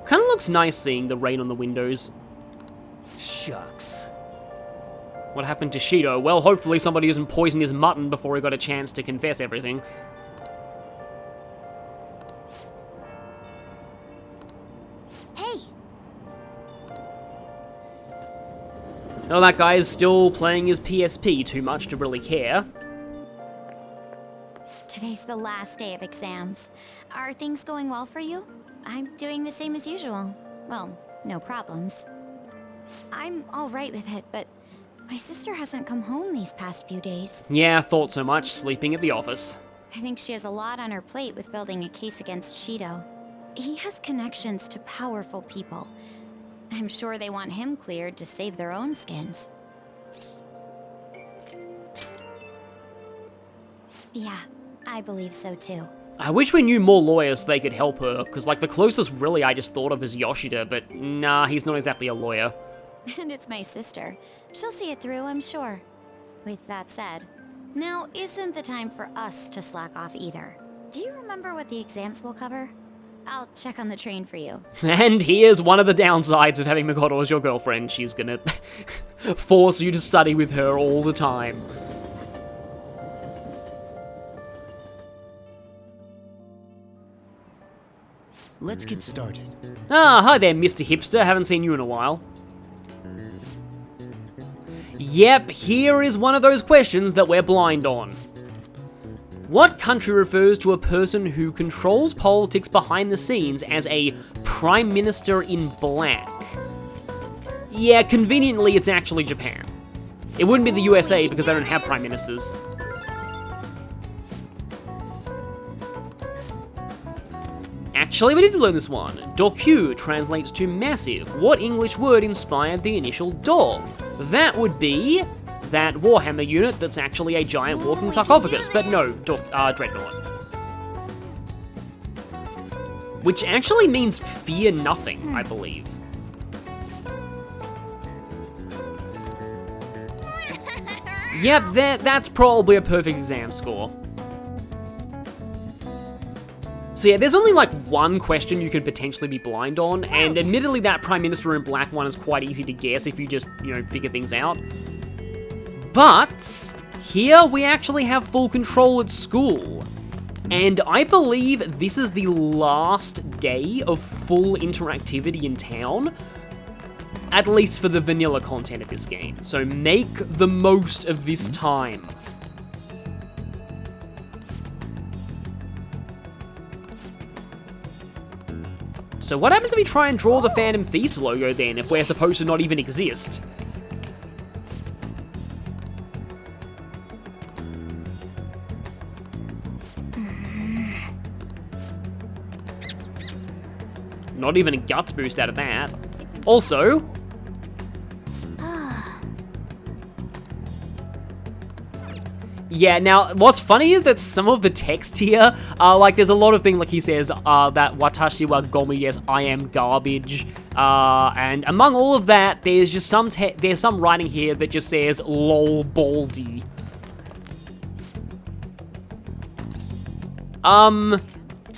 Kind of looks nice seeing the rain on the windows. Shucks. What happened to Shido? Well, hopefully somebody doesn't poison his mutton before he got a chance to confess everything. Hey! Oh, that guy is still playing his PSP too much to really care. Today's the last day of exams. Are things going well for you? I'm doing the same as usual. Well, no problems. I'm alright with it, but my sister hasn't come home these past few days. Yeah, thought so much, sleeping at the office. I think she has a lot on her plate with building a case against Shido. He has connections to powerful people. I'm sure they want him cleared to save their own skins. Yeah, I believe so too. I wish we knew more lawyers so they could help her, because like the closest really I just thought of is Yoshida, but nah, he's not exactly a lawyer. And it's my sister. She'll see it through, I'm sure. With that said, now isn't the time for us to slack off either. Do you remember what the exams will cover? I'll check on the train for you. And here's one of the downsides of having Makoto as your girlfriend. She's gonna force you to study with her all the time. Let's get started. Ah, hi there, Mr. Hipster. Haven't seen you in a while. Yep, here is one of those questions that we're blind on. What country refers to a person who controls politics behind the scenes as a Prime Minister in black? Yeah, conveniently, it's actually Japan. It wouldn't be the USA because they don't have Prime Ministers. Actually, we need to learn this one. Dokyu translates to massive. What English word inspired the initial Do? That would be that Warhammer unit that's actually a giant walking sarcophagus, but no, Dreadnought. Which actually means fear nothing, I believe. Yep, that's probably a perfect exam score. So yeah, there's only like one question you could potentially be blind on, and admittedly that Prime Minister in black one is quite easy to guess if you just, figure things out. But here we actually have full control at school. And I believe this is the last day of full interactivity in town, at least for the vanilla content of this game. So make the most of this time. So what happens if we try and draw the Phantom Thieves logo then, if we're supposed to not even exist? Not even a guts boost out of that. Also... yeah, now, what's funny is that some of the text here, there's a lot of things, like he says, that Watashi wa gomi, yes, I am garbage, and among all of that, there's just some writing here that just says, lol baldy.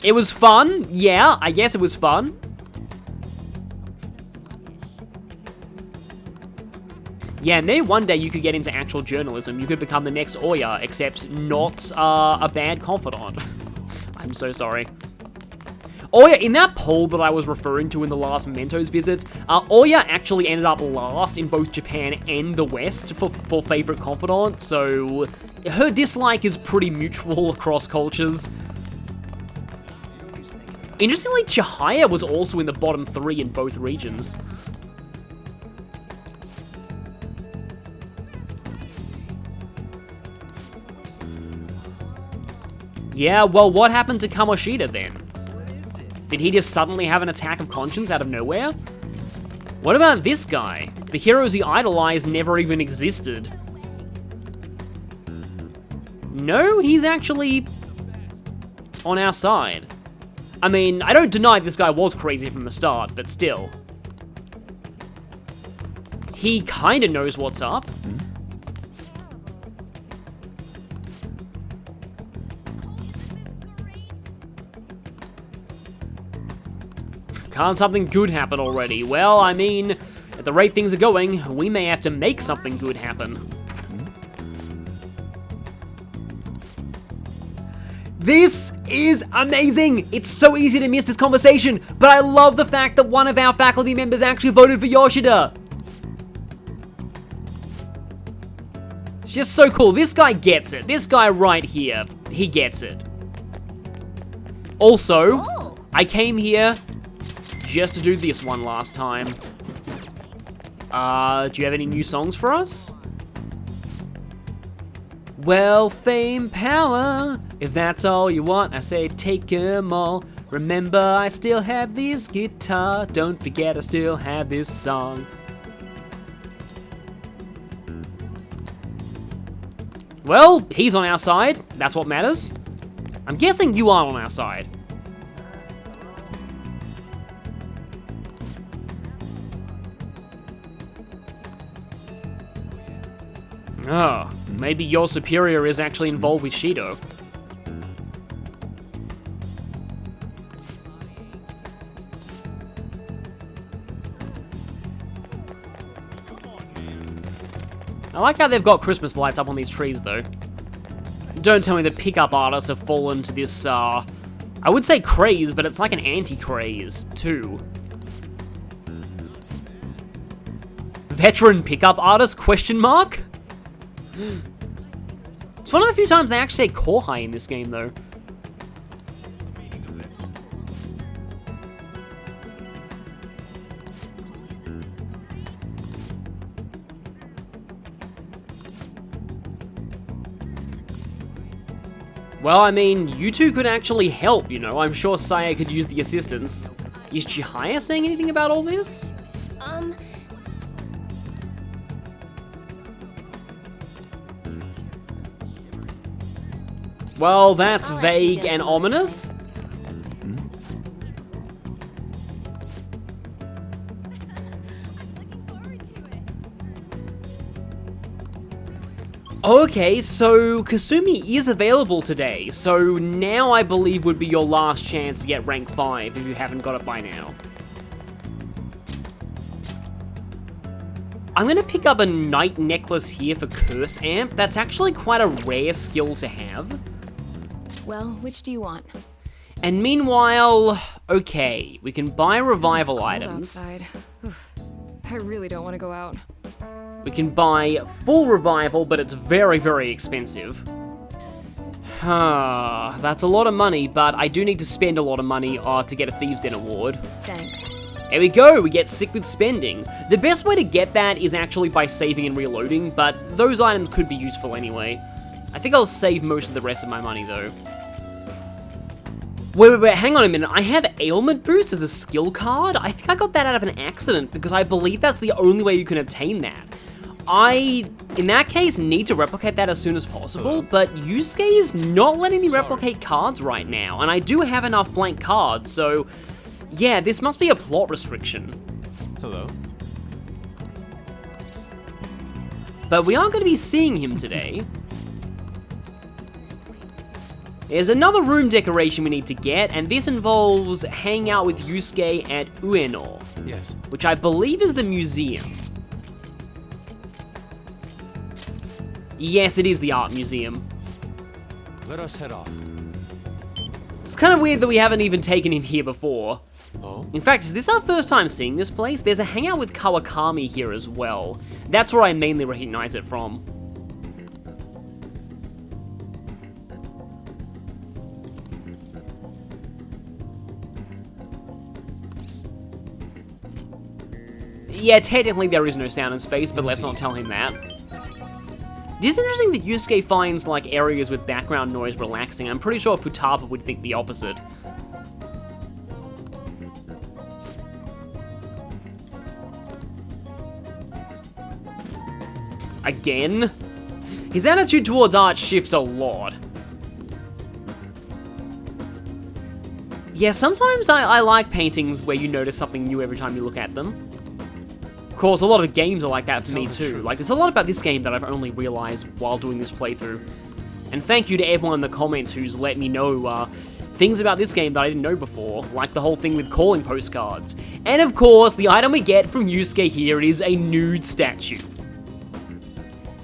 It was fun, yeah, I guess it was fun. Yeah, maybe one day you could get into actual journalism. You could become the next Oya, except not a bad confidant. I'm so sorry. Oya, in that poll that I was referring to in the last Mementos visit, Oya actually ended up last in both Japan and the West for favorite confidant, so her dislike is pretty mutual across cultures. Interestingly, Chihaya was also in the bottom 3 in both regions. Yeah, well, what happened to Kamoshida then? Did he just suddenly have an attack of conscience out of nowhere? What about this guy? The heroes he idolized never even existed. No, he's actually on our side. I mean, I don't deny this guy was crazy from the start, but still. He kinda knows what's up. Can't something good happen already? Well, I mean, at the rate things are going, we may have to make something good happen. This is amazing! It's so easy to miss this conversation, but I love the fact that one of our faculty members actually voted for Yoshida. It's just so cool. This guy gets it. This guy right here, he gets it. Also, I came here just to do this one last time. Do you have any new songs for us? Well, fame, power, if that's all you want, I say take 'em all. Remember, I still have this guitar, don't forget I still have this song. Well, he's on our side, that's what matters. I'm guessing you are on our side. Oh, maybe your superior is actually involved with Shido. I like how they've got Christmas lights up on these trees, though. Don't tell me the pickup artists have fallen to this, I would say craze, but it's like an anti-craze, too. Veteran pickup artist, question mark? It's one of the few times they actually say Kohai in this game, though. Well, I mean, you two could actually help, you know. I'm sure Saya could use the assistance. Is Chihaya saying anything about all this? Well, that's vague and ominous. Okay, so Kasumi is available today, so now I believe would be your last chance to get rank 5 if you haven't got it by now. I'm gonna pick up a Knight Necklace here for Curse Amp. That's actually quite a rare skill to have. Well, which do you want? And meanwhile, okay, we can buy revival It's cold items. outside. Oof. I really don't want to go out. We can buy full revival, but it's very, very expensive. That's a lot of money, but I do need to spend a lot of money to get a Thieves' Den award. Thanks. There we go, we get sick with spending. The best way to get that is actually by saving and reloading, but those items could be useful anyway. I think I'll save most of the rest of my money, though. Wait, hang on a minute. I have Ailment Boost as a skill card? I think I got that out of an accident, because I believe that's the only way you can obtain that. I, in that case, need to replicate that as soon as possible, but Yusuke is not letting me replicate cards right now, and I do have enough blank cards, so yeah, this must be a plot restriction. Hello. But we aren't going to be seeing him today. There's another room decoration we need to get, and this involves hanging out with Yusuke at Ueno, Yes. which I believe is the museum. Yes, it is the art museum. Let us head off. It's kind of weird that we haven't even taken him here before. Oh? In fact, is this our first time seeing this place? There's a hangout with Kawakami here as well. That's where I mainly recognize it from. Yeah, technically there is no sound in space, but let's not tell him that. It is interesting that Yusuke finds, like, areas with background noise relaxing. I'm pretty sure Futaba would think the opposite. Again? His attitude towards art shifts a lot. Yeah, sometimes I like paintings where you notice something new every time you look at them. Of course, a lot of games are like that for me too. Like, there's a lot about this game that I've only realized while doing this playthrough. And thank you to everyone in the comments who's let me know things about this game that I didn't know before, like the whole thing with calling postcards. And of course, the item we get from Yusuke here is a nude statue.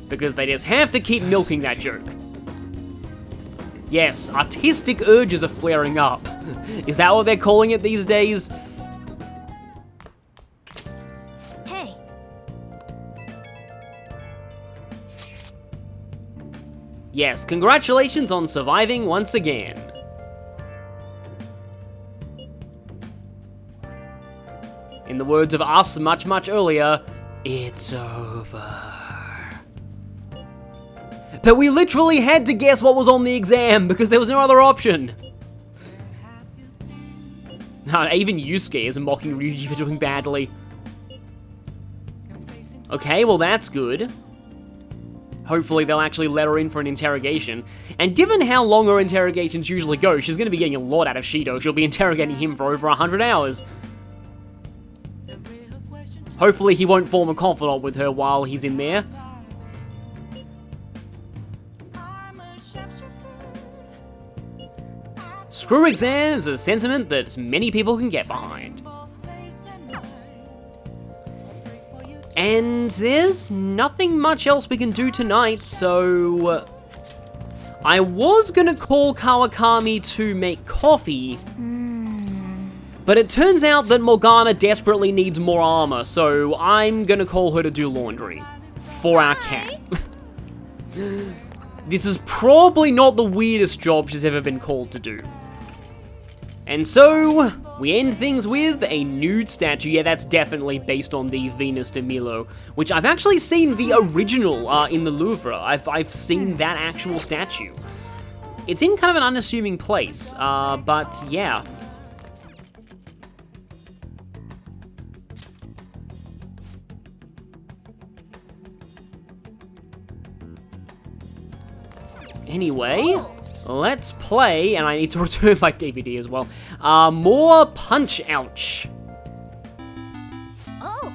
Because they just have to keep milking that joke. Yes, artistic urges are flaring up. Is that what they're calling it these days? Hey. Yes, congratulations on surviving once again. In the words of us much earlier, it's over. But we literally had to guess what was on the exam because there was no other option. Even Yusuke is mocking Ryuji for doing badly. Okay, well that's good. Hopefully they'll actually let her in for an interrogation. And given how long her interrogations usually go, she's going to be getting a lot out of Shido. She'll be interrogating him for over 100 hours. Hopefully he won't form a confidant with her while he's in there. Screw exams is a sentiment that many people can get behind. And there's nothing much else we can do tonight, so... I was gonna call Kawakami to make coffee, but it turns out that Morgana desperately needs more armor, so I'm gonna call her to do laundry. For our cat. This is probably not the weirdest job she's ever been called to do. And so, we end things with a nude statue. Yeah, that's definitely based on the Venus de Milo, which I've actually seen the original in the Louvre. I've seen that actual statue. It's in kind of an unassuming place, but yeah. Anyway, let's play, and I need to return my DVD as well. More Punch-Ouch. Oh.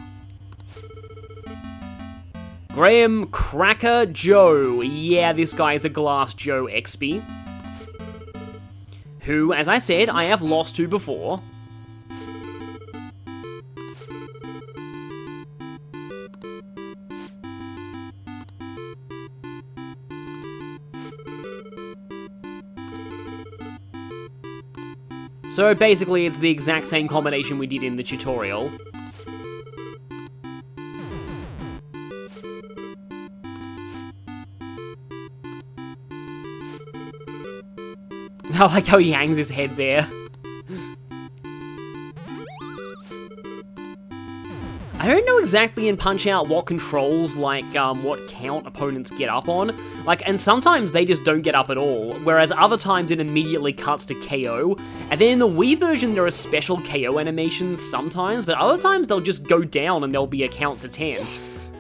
Graham Cracker Joe. Yeah, this guy is a Glass Joe XP. Who, as I said, I have lost to before. So basically, it's the exact same combination we did in the tutorial. I like how he hangs his head there. I don't know exactly in Punch-Out what controls, like, what count opponents get up on. Like, and sometimes they just don't get up at all, whereas other times it immediately cuts to KO. And then in the Wii version, there are special KO animations sometimes, but other times they'll just go down and there'll be a count to 10. Yes.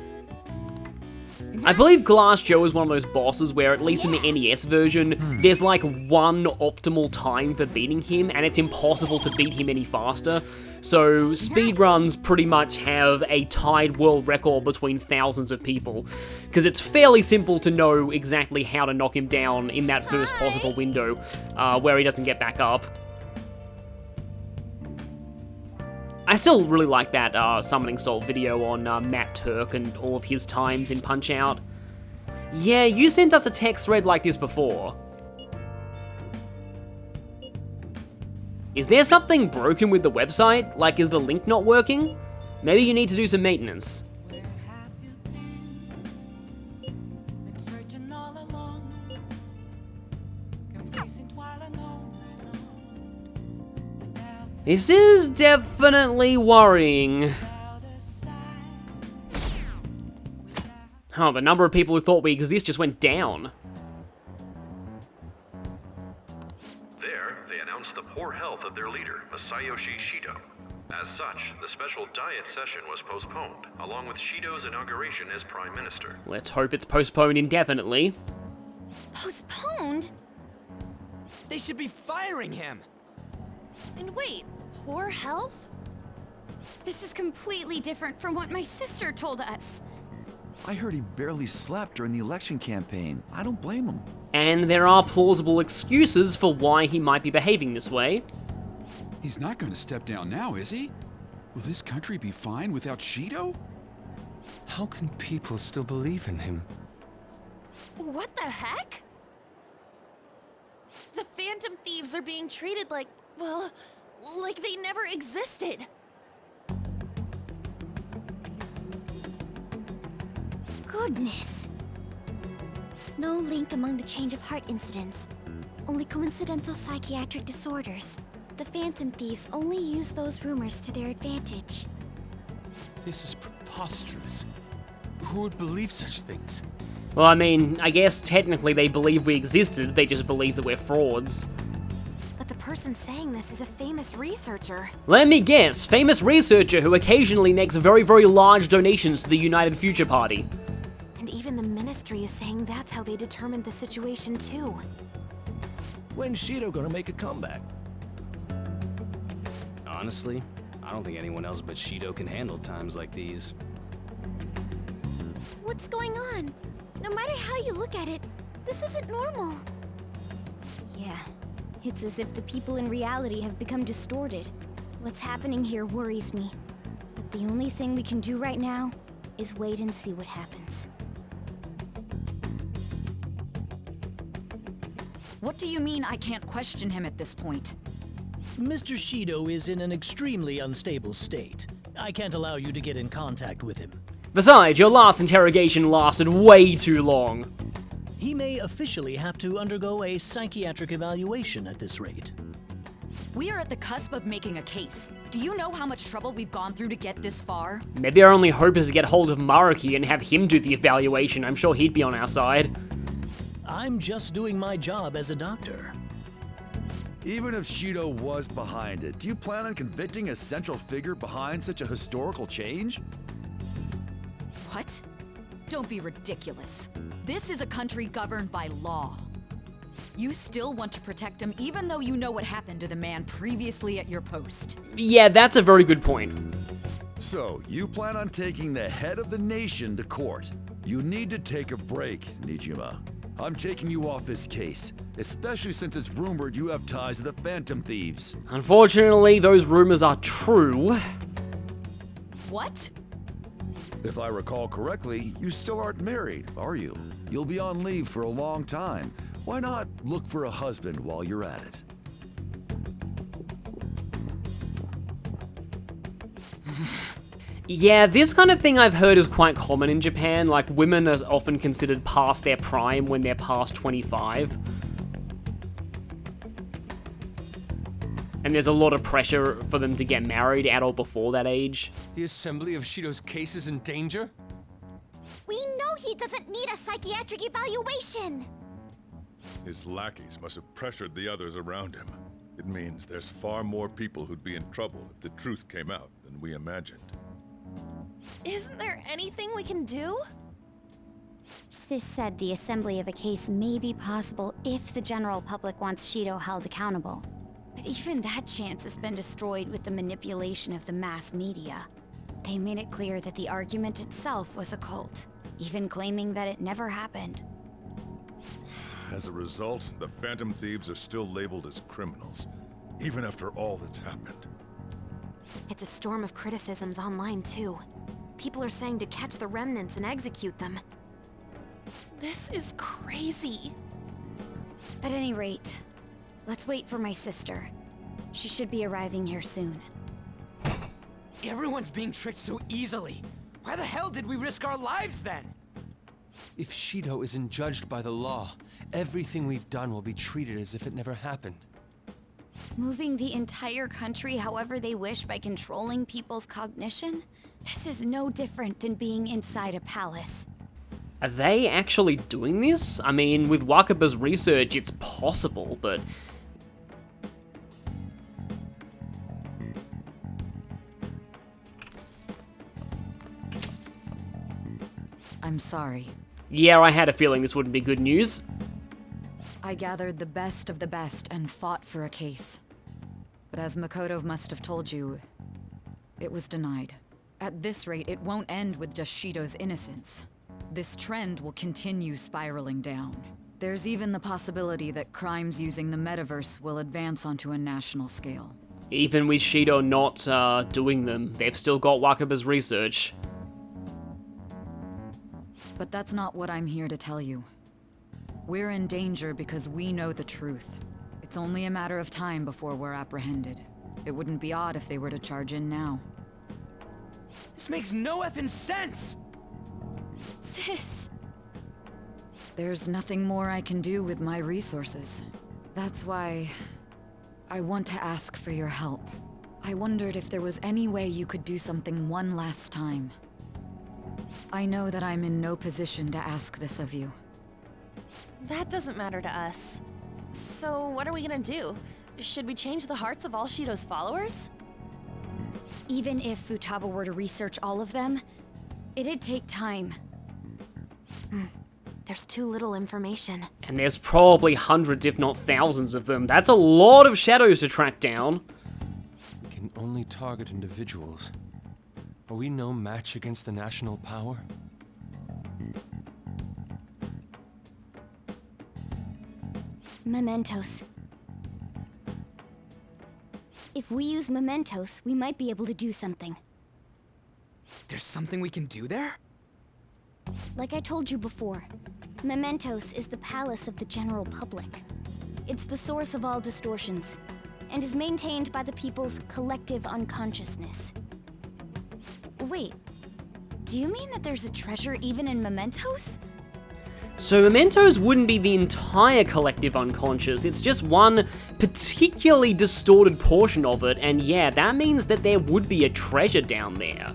I believe Glass Joe is one of those bosses where, at least in the NES version, there's like one optimal time for beating him, and it's impossible to beat him any faster. So speedruns pretty much have a tied world record between thousands of people, because it's fairly simple to know exactly how to knock him down in that first possible window, where he doesn't get back up. I still really like that Summoning Soul video on Matt Turk and all of his times in Punch-Out. Yeah, you sent us a text thread like this before. Is there something broken with the website? Like, is the link not working? Maybe you need to do some maintenance. This is definitely worrying. Oh, the number of people who thought we exist just went down. There, they announced the poor health of their leader, Masayoshi Shido. As such, the special diet session was postponed, along with Shido's inauguration as Prime Minister. Let's hope it's postponed indefinitely. Postponed? They should be firing him! And wait, poor health? This is completely different from what my sister told us. I heard he barely slept during the election campaign. I don't blame him. And there are plausible excuses for why he might be behaving this way. He's not going to step down now, is he? Will this country be fine without Shido? How can people still believe in him? What the heck? The Phantom Thieves are being treated like, well, like they never existed. Goodness. No link among the change of heart incidents. Only coincidental psychiatric disorders. The Phantom Thieves only use those rumors to their advantage. This is preposterous. Who would believe such things? Well, I mean, I guess technically they believe we existed, they just believe that we're frauds. But the person saying this is a famous researcher. Let me guess, famous researcher who occasionally makes very, very large donations to the United Future Party. And even the ministry is saying that's how they determined the situation too. When's Shido gonna make a comeback? Honestly, I don't think anyone else but Shido can handle times like these. What's going on? No matter how you look at it, this isn't normal. Yeah, it's as if the people in reality have become distorted. What's happening here worries me. But the only thing we can do right now is wait and see what happens. What do you mean I can't question him at this point? Mr. Shido is in an extremely unstable state. I can't allow you to get in contact with him. Besides, your last interrogation lasted way too long. He may officially have to undergo a psychiatric evaluation at this rate. We are at the cusp of making a case. Do you know how much trouble we've gone through to get this far? Maybe our only hope is to get hold of Maruki and have him do the evaluation. I'm sure he'd be on our side. I'm just doing my job as a doctor. Even if Shido was behind it, do you plan on convicting a central figure behind such a historical change? What? Don't be ridiculous. This is a country governed by law. You still want to protect him even though you know what happened to the man previously at your post. Yeah, that's a very good point. So, you plan on taking the head of the nation to court. You need to take a break, Nijima. I'm taking you off this case, especially since it's rumored you have ties to the Phantom Thieves. Unfortunately, those rumors are true. What? If I recall correctly, you still aren't married, are you? You'll be on leave for a long time. Why not look for a husband while you're at it? Yeah, this kind of thing I've heard is quite common in Japan. Like, women are often considered past their prime when they're past 25. And there's a lot of pressure for them to get married at or before that age. The assembly of Shido's case is in danger? We know he doesn't need a psychiatric evaluation! His lackeys must have pressured the others around him. It means there's far more people who'd be in trouble if the truth came out than we imagined. Isn't there anything we can do? Sis said the assembly of a case may be possible if the general public wants Shido held accountable. But even that chance has been destroyed with the manipulation of the mass media. They made it clear that the argument itself was a cult, even claiming that it never happened. As a result, the Phantom Thieves are still labeled as criminals, even after all that's happened. It's a storm of criticisms online too. People are saying to catch the remnants and execute them. This is crazy. At any rate, let's wait for my sister. She should be arriving here soon. Everyone's being tricked so easily. Why the hell did we risk our lives then? If Shido isn't judged by the law, everything we've done will be treated as if it never happened. Moving the entire country however they wish by controlling people's cognition? This is no different than being inside a palace. Are they actually doing this? I mean, with Wakaba's research, it's possible, but... I'm sorry. Yeah, I had a feeling this wouldn't be good news. I gathered the best of the best and fought for a case. But as Makoto must have told you, it was denied. At this rate, it won't end with just Shido's innocence. This trend will continue spiraling down. There's even the possibility that crimes using the metaverse will advance onto a national scale. Even with Shido not doing them, they've still got Wakaba's research. But that's not what I'm here to tell you. We're in danger because we know the truth. It's only a matter of time before we're apprehended. It wouldn't be odd if they were to charge in now. This makes no effing sense! Sis. There's nothing more I can do with my resources. That's why I want to ask for your help. I wondered if there was any way you could do something one last time. I know that I'm in no position to ask this of you. That doesn't matter to us. So what are we gonna do? Should we change the hearts of all Shido's followers? Even if Futaba were to research all of them, it'd take time. There's too little information. And there's probably hundreds, if not thousands of them. That's a lot of shadows to track down. We can only target individuals. Are we no match against the national power? Mementos. If we use mementos, we might be able to do something. There's something we can do there? Like I told you before, mementos is the palace of the general public. It's the source of all distortions, and is maintained by the people's collective unconsciousness. Wait, do you mean that there's a treasure even in mementos? So mementos wouldn't be the entire collective unconscious, it's just one particularly distorted portion of it, and yeah, that means that there would be a treasure down there.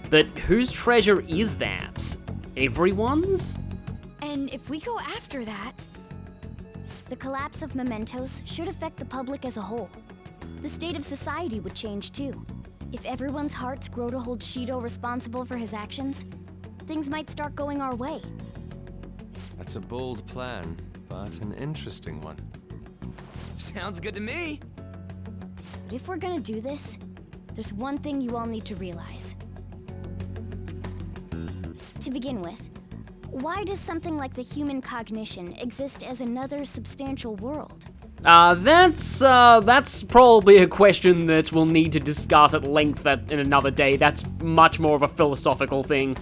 But whose treasure is that? Everyone's? And if we go after that... The collapse of mementos should affect the public as a whole. The state of society would change too. If everyone's hearts grow to hold Shido responsible for his actions, things might start going our way. That's a bold plan, but an interesting one. Sounds good to me. But if we're gonna do this, there's one thing you all need to realize. To begin with, why does something like the human cognition exist as another substantial world? That's probably a question that we'll need to discuss at length in another day. That's much more of a philosophical thing.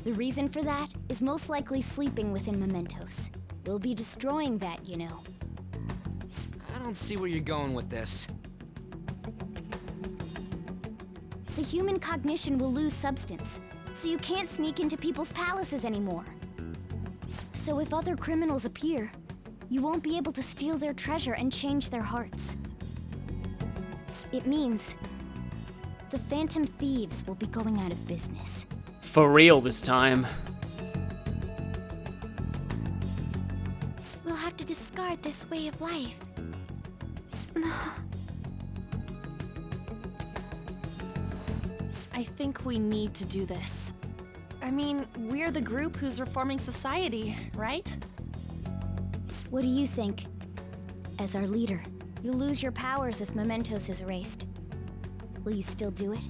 The reason for that is most likely sleeping within mementos. We'll be destroying that, you know. I don't see where you're going with this. The human cognition will lose substance, so you can't sneak into people's palaces anymore. So if other criminals appear, you won't be able to steal their treasure and change their hearts. It means the Phantom Thieves will be going out of business. For real this time. We'll have to discard this way of life. I think we need to do this. I mean, we're the group who's reforming society, right? What do you think? As our leader, you'll lose your powers if mementos is erased. Will you still do it?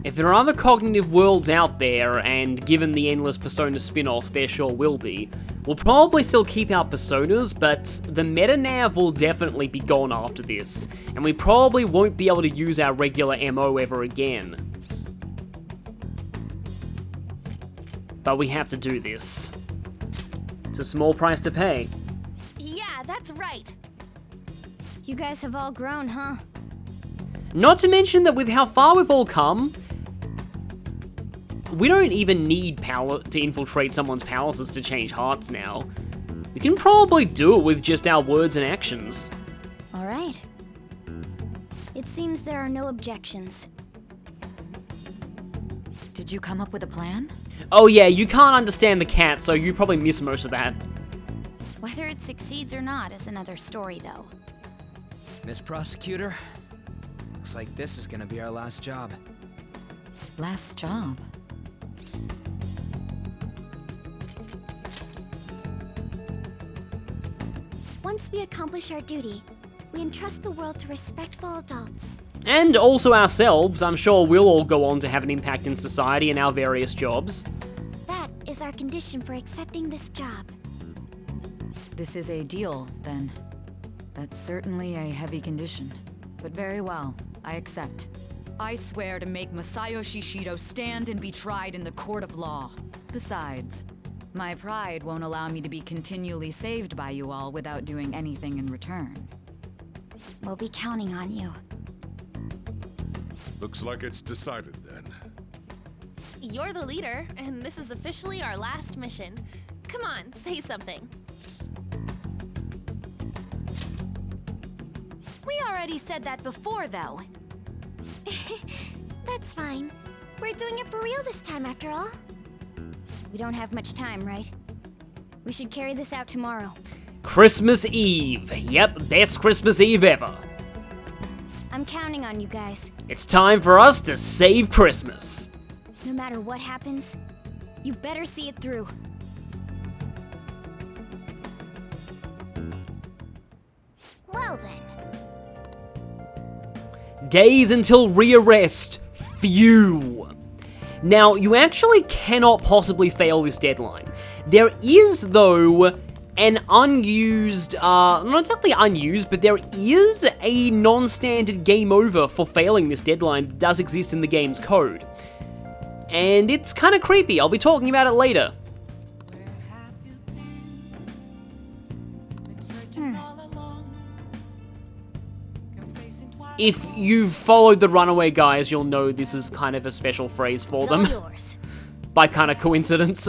If there are other cognitive worlds out there, and given the endless Persona spin-offs, there sure will be, we'll probably still keep our Personas, but the meta-nav will definitely be gone after this, and we probably won't be able to use our regular MO ever again. But we have to do this. It's a small price to pay. Yeah, that's right. You guys have all grown, huh? Not to mention that with how far we've all come, we don't even need power to infiltrate someone's palaces to change hearts now. We can probably do it with just our words and actions. All right. It seems there are no objections. Did you come up with a plan? Oh yeah, you can't understand the cat, so you probably miss most of that. Whether it succeeds or not is another story, though. Miss Prosecutor, looks like this is gonna be our last job. Last job? Once we accomplish our duty, we entrust the world to respectful adults. And also ourselves. I'm sure we'll all go on to have an impact in society in our various jobs. That is is our condition for accepting this job? This is a deal, then. That's certainly a heavy condition. But very well, I accept. I swear to make Masayoshi Shido stand and be tried in the court of law. Besides, my pride won't allow me to be continually saved by you all without doing anything in return. We'll be counting on you. Looks like it's decided then. You're the leader, and this is officially our last mission. Come on, say something. We already said that before, though. That's fine. We're doing it for real this time, after all. We don't have much time, right? We should carry this out tomorrow. Christmas Eve. Yep, best Christmas Eve ever. I'm counting on you guys. It's time for us to save Christmas. No matter what happens, you better see it through. Well then. Days until rearrest. Phew. Now, you actually cannot possibly fail this deadline. There is, though, an unused, not exactly unused, but there is a non-standard game over for failing this deadline that does exist in the game's code. And it's kind of creepy. I'll be talking about it later. If you've followed the Runaway guys, you'll know this is kind of a special phrase for them. By kind of coincidence.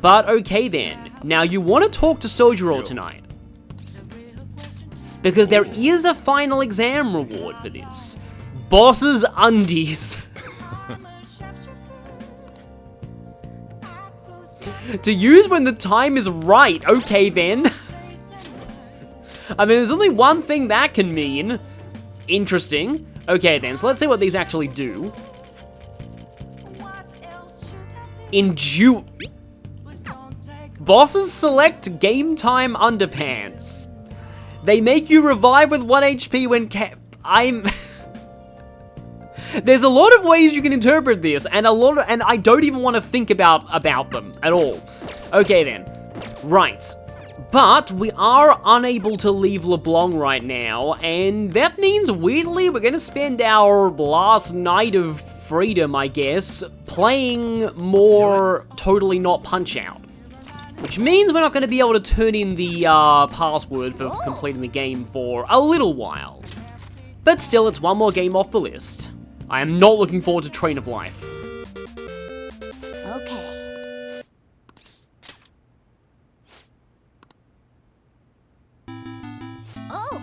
But okay then. Now you want to talk to Sojiro tonight. Because there is a final exam reward for this. Boss's undies. To use when the time is right. Okay then. I mean, there's only one thing that can mean. Interesting. Okay then, so let's see what these actually do. Bosses select game time underpants. They make you revive with 1 HP when There's a lot of ways you can interpret this, and and I don't even want to think about them at all. Okay then. Right. But we are unable to leave LeBlanc right now, and that means, weirdly, we're going to spend our last night of freedom, I guess, playing more Totally Not Punch-Out. Which means we're not going to be able to turn in the password for completing the game for a little while. But still, it's one more game off the list. I am not looking forward to Train of Life. Okay. Oh!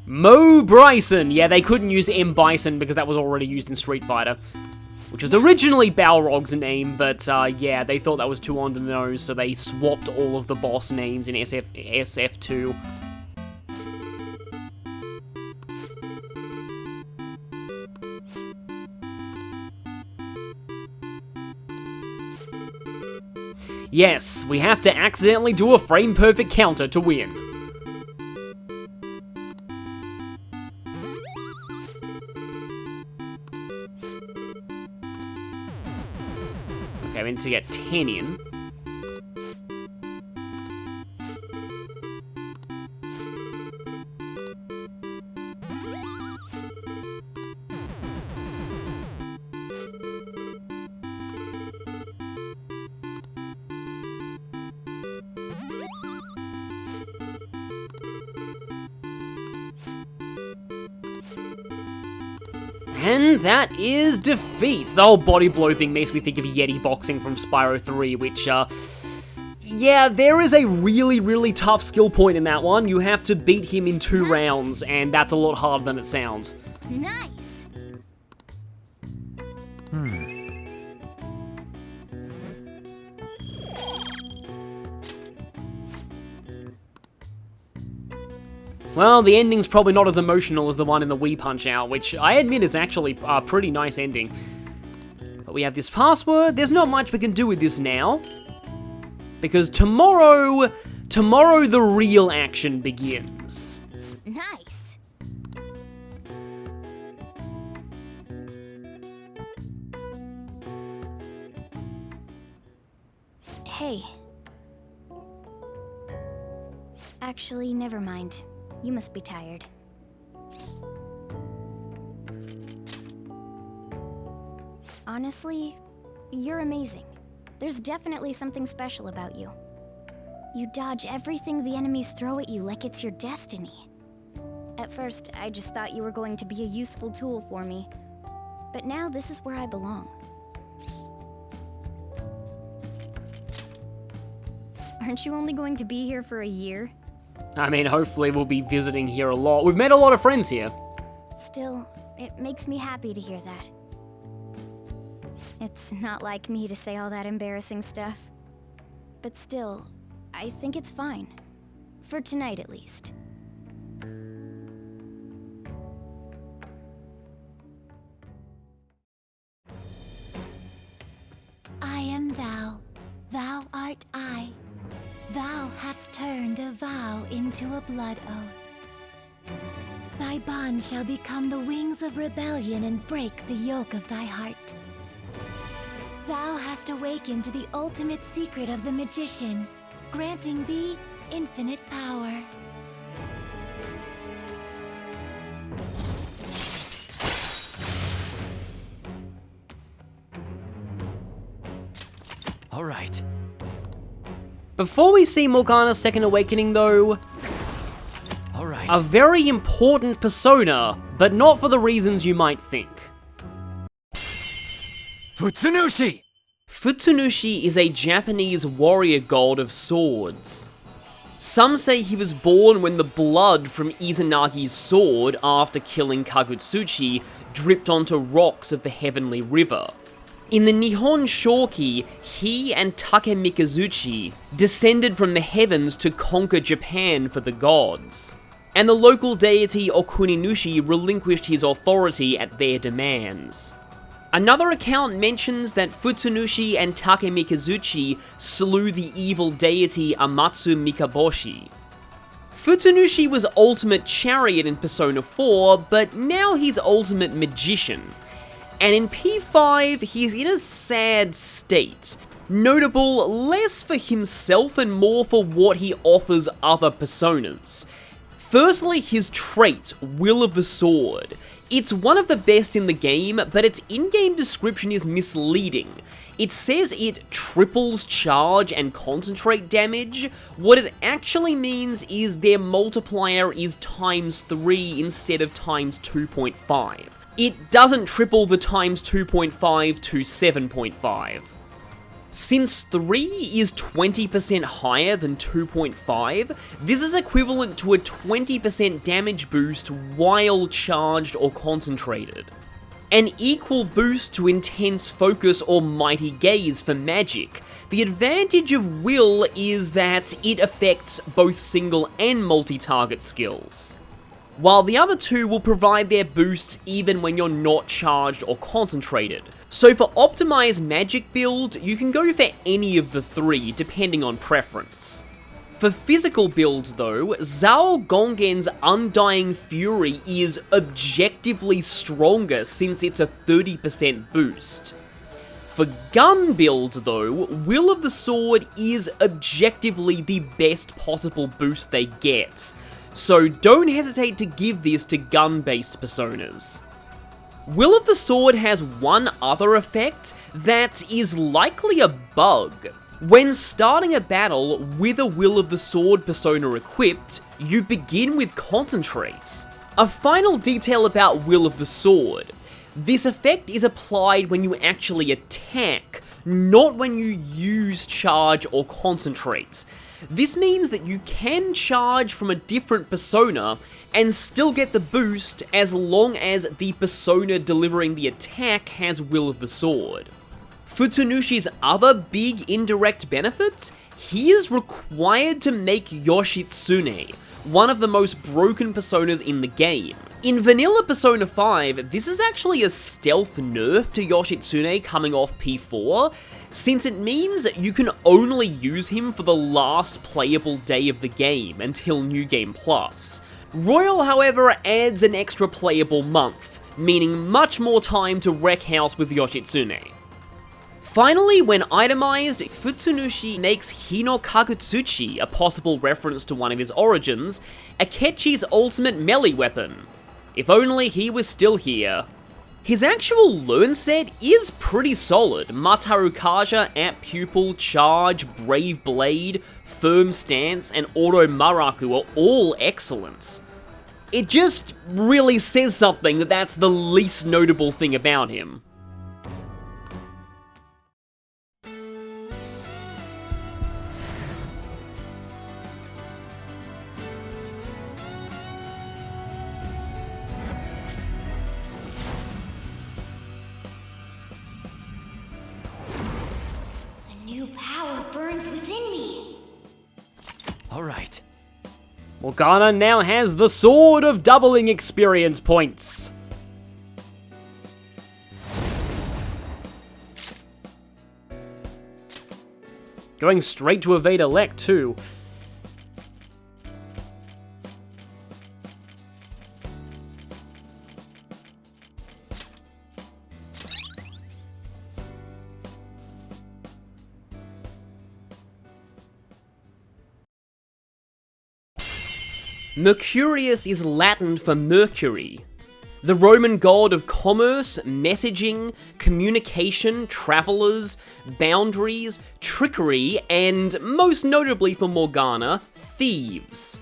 Mo Bryson! Yeah, they couldn't use M. Bison because that was already used in Street Fighter. Which was originally Balrog's name, but yeah, they thought that was too on the nose, so they swapped all of the boss names in SF2. Yes, we have to accidentally do a frame-perfect counter to win. Okay, we need to get 10 in. And that is defeat. The whole body blow thing makes me think of Yeti boxing from Spyro 3, which, yeah, there is a really, really tough skill point in that one. You have to beat him in 2 rounds, and that's a lot harder than it sounds. Nice. Well, the ending's probably not as emotional as the one in the Wii Punch-Out, which I admit is actually a pretty nice ending. But we have this password. There's not much we can do with this now. Because tomorrow the real action begins. Nice. Hey. Actually, never mind. You must be tired. Honestly, you're amazing. There's definitely something special about you. You dodge everything the enemies throw at you like it's your destiny. At first, I just thought you were going to be a useful tool for me. But now this is where I belong. Aren't you only going to be here for a year? I mean, hopefully we'll be visiting here a lot. We've met a lot of friends here. Still, it makes me happy to hear that. It's not like me to say all that embarrassing stuff. But still, I think it's fine. For tonight, at least. I am thou, thou art I. Thou hast turned a vow into a blood oath. Thy bond shall become the wings of rebellion and break the yoke of thy heart. Thou hast awakened to the ultimate secret of the magician, granting thee infinite power. All right. Before we see Morgana's second awakening though, a very important persona, but not for the reasons you might think. Futsunushi! Futsunushi is a Japanese warrior god of swords. Some say he was born when the blood from Izanagi's sword after killing Kagutsuchi dripped onto rocks of the Heavenly River. In the Nihon Shoki, he and Take Mikazuchi descended from the heavens to conquer Japan for the gods, and the local deity Okuninushi relinquished his authority at their demands. Another account mentions that Futsunushi and Take Mikazuchi slew the evil deity Amatsu Mikaboshi. Futsunushi was Ultimate Chariot in Persona 4, but now he's Ultimate Magician. And in P5, he's in a sad state. Notable less for himself and more for what he offers other personas. Firstly, his trait, Will of the Sword. It's one of the best in the game, but its in-game description is misleading. It says it triples charge and concentrate damage. What it actually means is their multiplier is ×3 instead of ×2.5. It doesn't triple the ×2.5 to 7.5. Since 3 is 20% higher than 2.5, this is equivalent to a 20% damage boost while charged or concentrated. An equal boost to Intense Focus or Mighty Gaze for magic. The advantage of Will is that it affects both single and multi-target skills, while the other two will provide their boosts even when you're not charged or concentrated. So for optimized magic build, you can go for any of the three, depending on preference. For physical builds though, Zao Gongen's Undying Fury is objectively stronger since it's a 30% boost. For gun builds though, Will of the Sword is objectively the best possible boost they get. So don't hesitate to give this to gun-based personas. Will of the Sword has one other effect that is likely a bug. When starting a battle with a Will of the Sword persona equipped, you begin with Concentrate. A final detail about Will of the Sword. This effect is applied when you actually attack, not when you use Charge or Concentrate. This means that you can charge from a different persona and still get the boost as long as the persona delivering the attack has Will of the Sword. Futsunushi's other big indirect benefits? He is required to make Yoshitsune, one of the most broken personas in the game. In vanilla Persona 5, this is actually a stealth nerf to Yoshitsune coming off P4, since it means you can only use him for the last playable day of the game until New Game Plus. Royal, however, adds an extra playable month, meaning much more time to wreck house with Yoshitsune. Finally, when itemized, Futsunushi makes Hino Kagutsuchi, a possible reference to one of his origins, Akechi's ultimate melee weapon. If only he was still here. His actual learn set is pretty solid. Mataru Kaja, Amp Pupil, Charge, Brave Blade, Firm Stance, and Auto Maraku are all excellent. It just really says something that that's the least notable thing about him. Alright. Morgana now has the Sword of Doubling Experience Points. Going straight to evade elect too. Mercurius is Latin for Mercury, the Roman god of commerce, messaging, communication, travelers, boundaries, trickery, and, most notably for Morgana, thieves.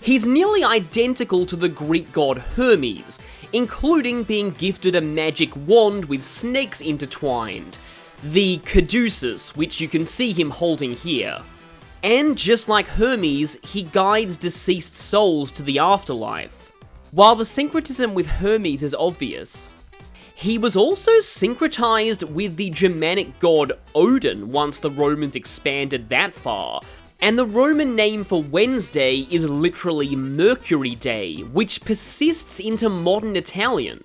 He's nearly identical to the Greek god Hermes, including being gifted a magic wand with snakes intertwined, the caduceus, which you can see him holding here. And just like Hermes, he guides deceased souls to the afterlife. While the syncretism with Hermes is obvious, he was also syncretized with the Germanic god Odin once the Romans expanded that far, and the Roman name for Wednesday is literally Mercury Day, which persists into modern Italian,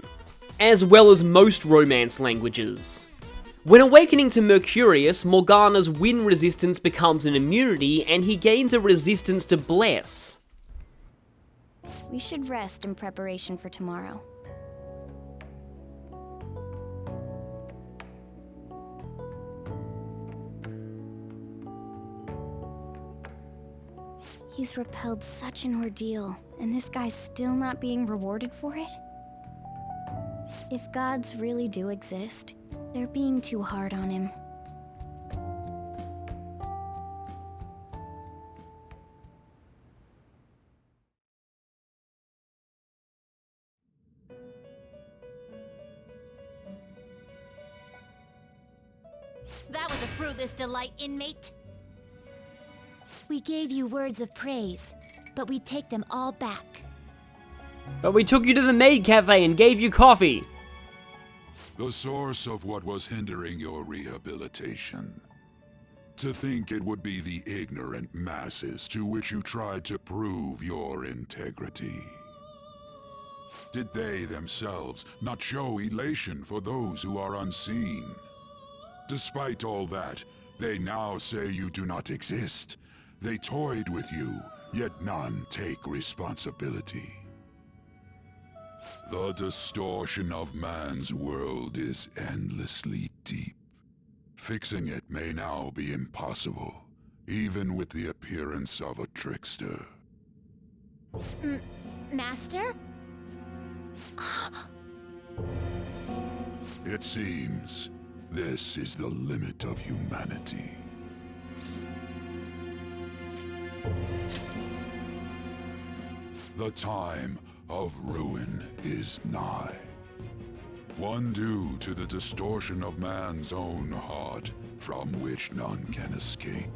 as well as most Romance languages. When awakening to Mercurius, Morgana's wind resistance becomes an immunity, and he gains a resistance to Bless. We should rest in preparation for tomorrow. He's repelled such an ordeal, and this guy's still not being rewarded for it? If gods really do exist, they're being too hard on him. That was a fruitless delight, inmate. We gave you words of praise, but we take them all back. But we took you to the maid cafe and gave you coffee. The source of what was hindering your rehabilitation. To think it would be the ignorant masses to which you tried to prove your integrity. Did they themselves not show elation for those who are unseen? Despite all that, they now say you do not exist. They toyed with you, yet none take responsibility. The distortion of man's world is endlessly deep. Fixing it may now be impossible, even with the appearance of a trickster. Master? It seems this is the limit of humanity. The time of ruin is nigh. One due to the distortion of man's own heart, from which none can escape.